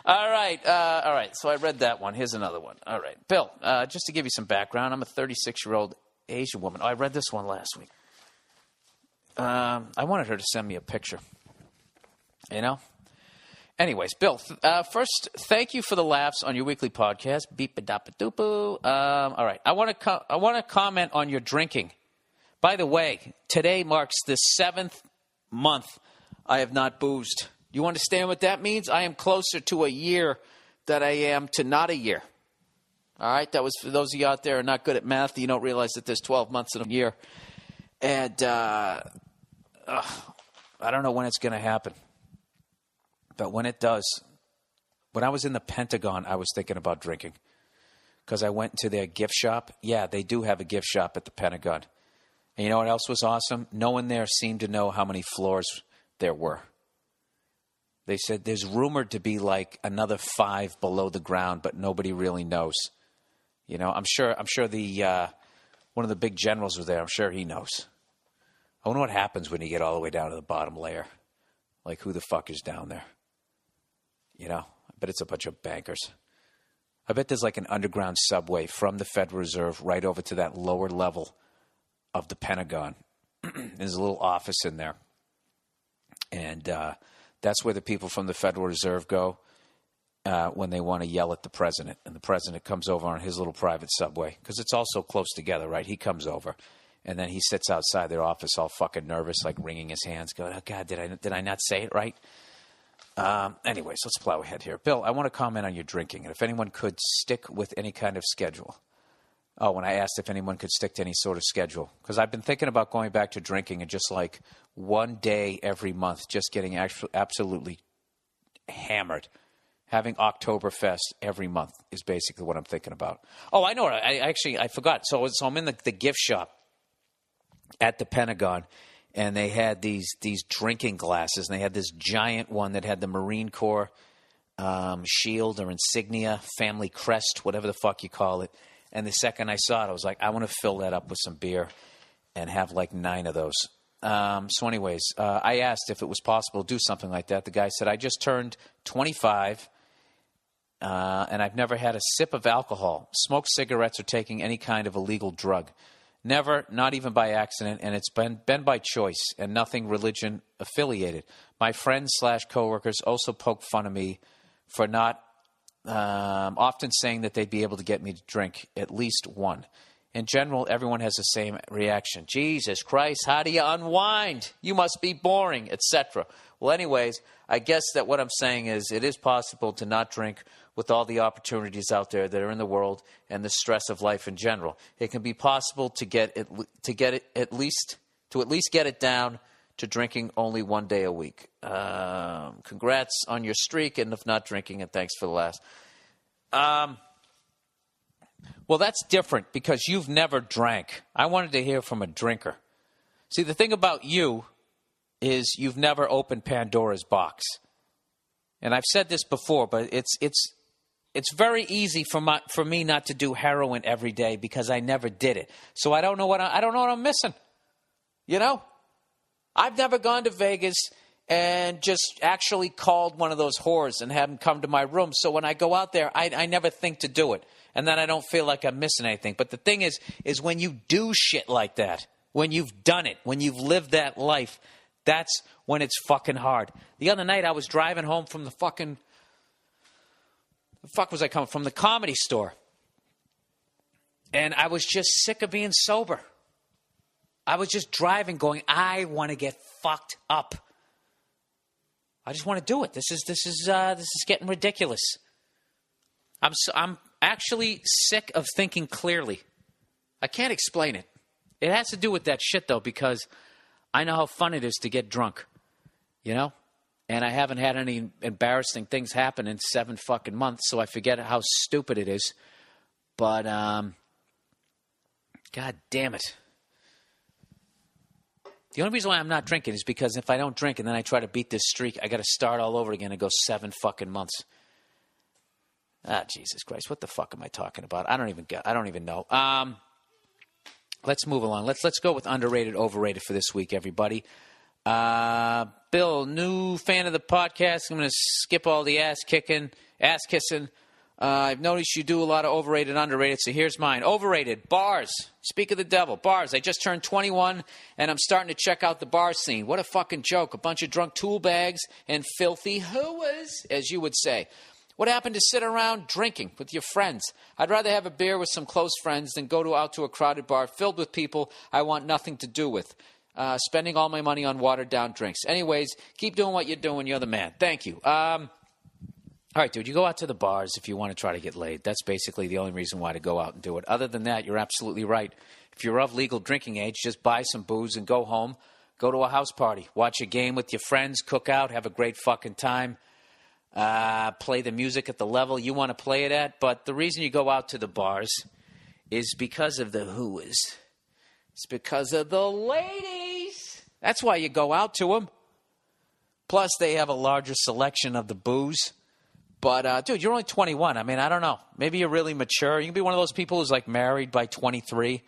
All right. So I read that one. Here's another one. All right. Bill, just to give you some background, I'm a 36-year-old Asian woman. Oh, I read this one last week. I wanted her to send me a picture. You know? Anyways, Bill, first, thank you for the laughs on your weekly podcast. Beep-a-dop-a-doop-oo. All right. I want to comment on your drinking. By the way, today marks the 7th month I have not boozed. You understand what that means? I am closer to a year than I am to not a year. All right? That was for those of you out there who are not good at math. You don't realize that there's 12 months in a year. And I don't know when it's going to happen. But when it does, when I was in the Pentagon, I was thinking about drinking. Because I went to their gift shop. Yeah, they do have a gift shop at the Pentagon. And you know what else was awesome? No one there seemed to know how many floors there were. They said there's rumored to be like another 5 below the ground, but nobody really knows. You know, I'm sure the one of the big generals was there. I'm sure he knows. I wonder what happens when you get all the way down to the bottom layer. Like, who the fuck is down there? You know, I bet it's a bunch of bankers. I bet there's like an underground subway from the Federal Reserve right over to that lower level of the Pentagon. There's a little office in there. And that's where the people from the Federal Reserve go when they want to yell at the president. And the president comes over on his little private subway. Because it's all so close together, right? He comes over. And then he sits outside their office all fucking nervous, like wringing his hands, going, oh, God, did I not say it right? Anyways, let's plow ahead here. Bill, I want to comment on your drinking. And if anyone could stick with any kind of schedule. Oh, when I asked if anyone could stick to any sort of schedule. Because I've been thinking about going back to drinking and just like one day every month, just getting absolutely hammered. Having Oktoberfest every month is basically what I'm thinking about. Oh, I know. I forgot. So I'm in the gift shop at the Pentagon, and they had these drinking glasses, and they had this giant one that had the Marine Corps shield or insignia, family crest, whatever the fuck you call it. And the second I saw it, I was like, I want to fill that up with some beer and have like 9 of those. So anyways, I asked if it was possible to do something like that. The guy said, I just turned 25, and I've never had a sip of alcohol, smoked cigarettes, or taking any kind of illegal drug. Never, not even by accident, and it's been by choice and nothing religion affiliated. My friends / coworkers also poke fun of me for not often saying that they'd be able to get me to drink at least one. In general, everyone has the same reaction. Jesus Christ, how do you unwind? You must be boring, etc. Well, anyways, I guess that what I'm saying is it is possible to not drink with all the opportunities out there that are in the world and the stress of life in general. It can be possible to at least get it down to drinking only one day a week. Congrats on your streak, and if not drinking, and thanks for the last. Well, that's different because you've never drank. I wanted to hear from a drinker. See, the thing about you is you've never opened Pandora's box. And I've said this before, but it's very easy for me not to do heroin every day because I never did it. So I don't know what I'm missing. You know? I've never gone to Vegas and just actually called one of those whores and had them come to my room. So when I go out there, I never think to do it. And then I don't feel like I'm missing anything. But the thing is when you do shit like that, when you've done it, when you've lived that life, that's when it's fucking hard. The other night I was driving home from the fuck was I coming from? The Comedy Store. And I was just sick of being sober. I was just driving going, I want to get fucked up. I just want to do it. This is getting ridiculous. I'm actually sick of thinking clearly. I can't explain it. It has to do with that shit though, because I know how fun it is to get drunk, you know? And I haven't had any embarrassing things happen in 7 fucking months, so I forget how stupid it is. But, God damn it. The only reason why I'm not drinking is because if I don't drink and then I try to beat this streak, I got to start all over again and go 7 fucking months. Ah, Jesus Christ, what the fuck am I talking about? I don't even know. Let's move along. Let's go with underrated, overrated for this week, everybody. Bill, new fan of the podcast. I'm going to skip all the ass kicking Ass kissing. I've noticed you do a lot of overrated, underrated, so here's mine. Overrated, bars. Speak of the devil, bars. I just turned 21, and I'm starting to check out the bar scene. What a fucking joke. A bunch of drunk tool bags and filthy hooas, as you would say. What happened to sit around drinking with your friends? I'd rather have a beer with some close friends than go out to a crowded bar filled with people I want nothing to do with. Spending all my money on watered-down drinks. Anyways, keep doing what you're doing. You're the man. Thank you. All right, dude, you go out to the bars if you want to try to get laid. That's basically the only reason why to go out and do it. Other than that, you're absolutely right. If you're of legal drinking age, just buy some booze and go home. Go to a house party. Watch a game with your friends. Cook out. Have a great fucking time. Play the music at the level you want to play it at. But the reason you go out to the bars is because of the whoas. It's because of the ladies. That's why you go out to them. Plus, they have a larger selection of the booze. But, dude, you're only 21. I mean, I don't know. Maybe you're really mature. You can be one of those people who's, like, married by 23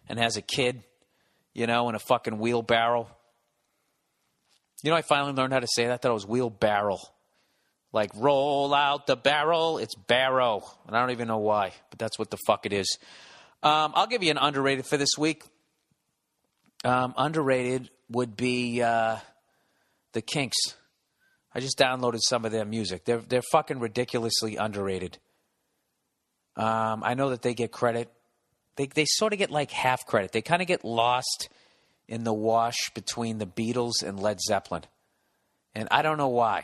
and has a kid, you know, in a fucking wheelbarrow. You know, I finally learned how to say that. I thought it was wheelbarrow. Like, roll out the barrel. It's barrow. And I don't even know why, but that's what the fuck it is. I'll give you an underrated for this week. Underrated would be the Kinks. I just downloaded some of their music. They're fucking ridiculously underrated. I know that they get credit. They sort of get like half credit. They kind of get lost in the wash between the Beatles and Led Zeppelin. And I don't know why.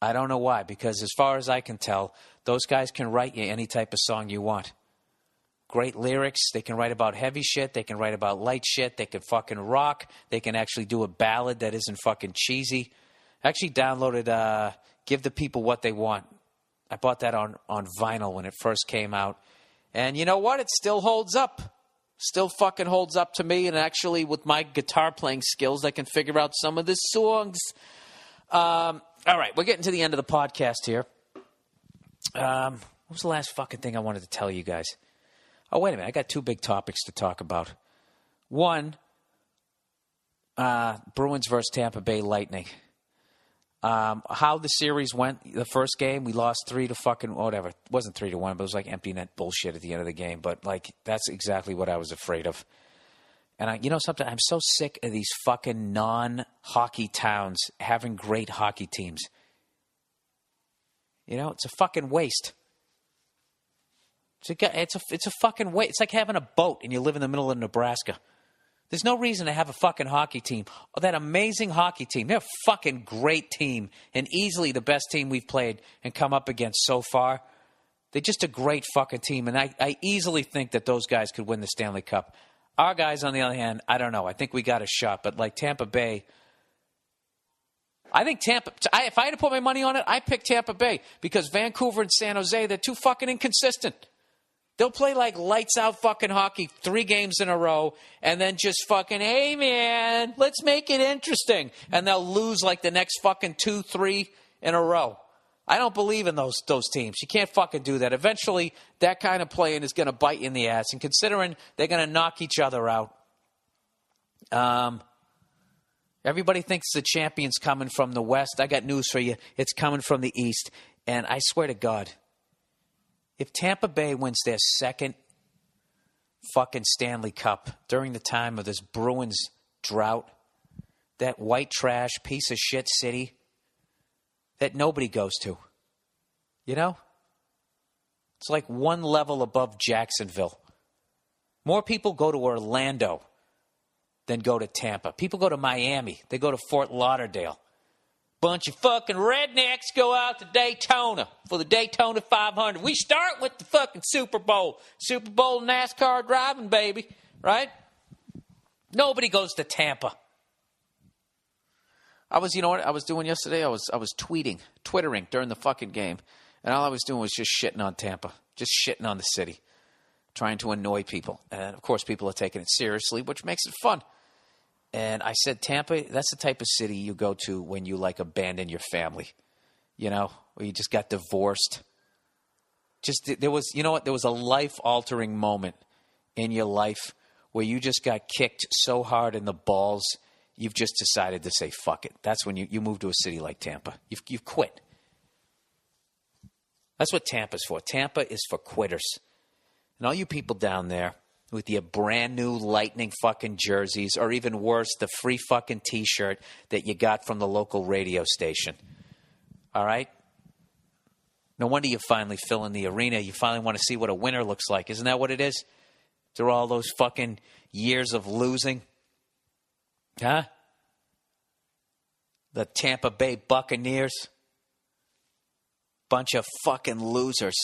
I don't know why, because as far as I can tell, those guys can write you any type of song you want. Great lyrics. They can write about heavy shit. They can write about light shit. They can fucking rock. They can actually do a ballad that isn't fucking cheesy. I actually downloaded Give the People What They Want. I bought that on vinyl when it first came out. And you know what? It still holds up. Still fucking holds up to me. And actually, with my guitar playing skills, I can figure out some of the songs. All right, we're getting to the end of the podcast here. What was the last fucking thing I wanted to tell you guys? Oh, wait a minute. I got two big topics to talk about. One, Bruins versus Tampa Bay Lightning. How the series went, the first game, we lost 3 to fucking whatever. It wasn't 3-1, but it was like empty net bullshit at the end of the game. But like, that's exactly what I was afraid of. And you know something? I'm so sick of these fucking non-hockey towns having great hockey teams. You know, it's a fucking waste. It's a fucking waste. It's like having a boat and you live in the middle of Nebraska. There's no reason to have a fucking hockey team. Oh, that amazing hockey team. They're a fucking great team and easily the best team we've played and come up against so far. They're just a great fucking team, and I easily think that those guys could win the Stanley Cup. Our guys, on the other hand, I don't know. I think we got a shot, but like Tampa Bay, I think if I had to put my money on it, I pick Tampa Bay because Vancouver and San Jose, they're too fucking inconsistent. They'll play like lights out fucking hockey 3 games in a row and then just fucking, hey man, let's make it interesting. And they'll lose like the next fucking 2-3 in a row. I don't believe in those teams. You can't fucking do that. Eventually, that kind of playing is going to bite you in the ass. And considering they're going to knock each other out, everybody thinks the champion's coming from the West. I got news for you. It's coming from the East. And I swear to God, if Tampa Bay wins their second fucking Stanley Cup during the time of this Bruins drought, that white trash piece of shit city that nobody goes to, you know? It's like one level above Jacksonville. More people go to Orlando than go to Tampa. People go to Miami. They go to Fort Lauderdale. Bunch of fucking rednecks go out to Daytona for the Daytona 500. We start with the fucking Super Bowl. Super Bowl NASCAR driving, baby. Right? Nobody goes to Tampa. You know what I was doing yesterday? I was twittering during the fucking game. And all I was doing was just shitting on Tampa. Just shitting on the city. Trying to annoy people. And, of course, people are taking it seriously, which makes it fun. And I said, Tampa, that's the type of city you go to when you, like, abandon your family. You know, where you just got divorced. There was a life-altering moment in your life where you just got kicked so hard in the balls, you've just decided to say, fuck it. That's when you move to a city like Tampa. You've quit. That's what Tampa's for. Tampa is for quitters. And all you people down there with your brand new Lightning fucking jerseys, or even worse, the free fucking T-shirt that you got from the local radio station. All right? No wonder you finally fill in the arena. You finally want to see what a winner looks like. Isn't that what it is? Through all those fucking years of losing? Huh? The Tampa Bay Buccaneers? Bunch of fucking losers.